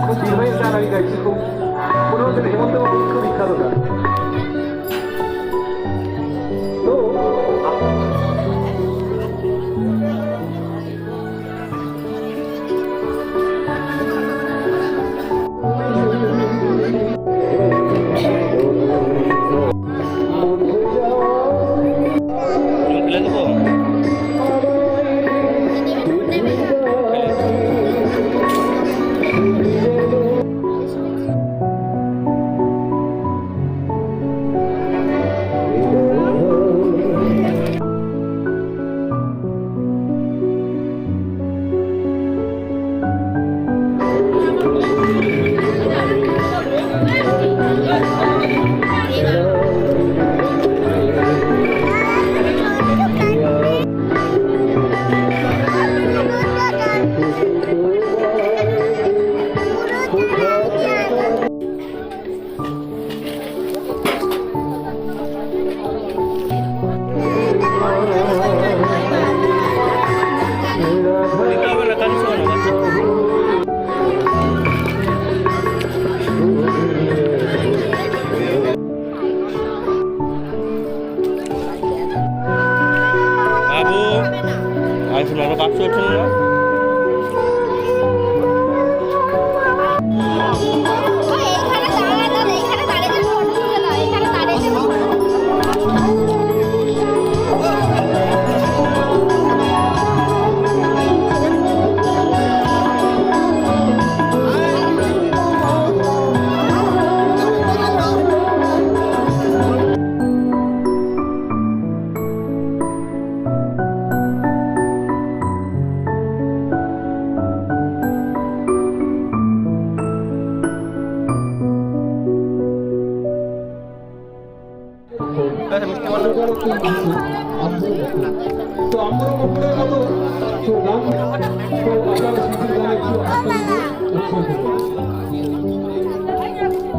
খুব বিরহের গান আমি গাইছি, খুব কোনো হেমন্ত বাবু খুব বিখ্যাত গান। তো বাবু আইসুন আরো বাক্স হচ্ছেন না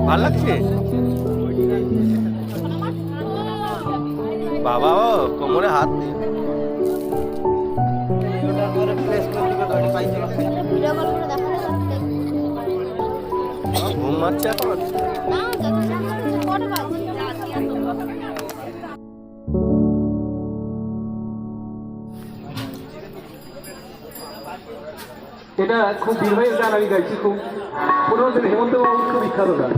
ভাল লাগছে বাবা কোমরে হাত দিয়ে ঘুম মারছে এখন এটা খুব বিরহের গান আমি গাইছি, খুব কোনো হেমন্ত বাবু খুব বিখ্যাত গান।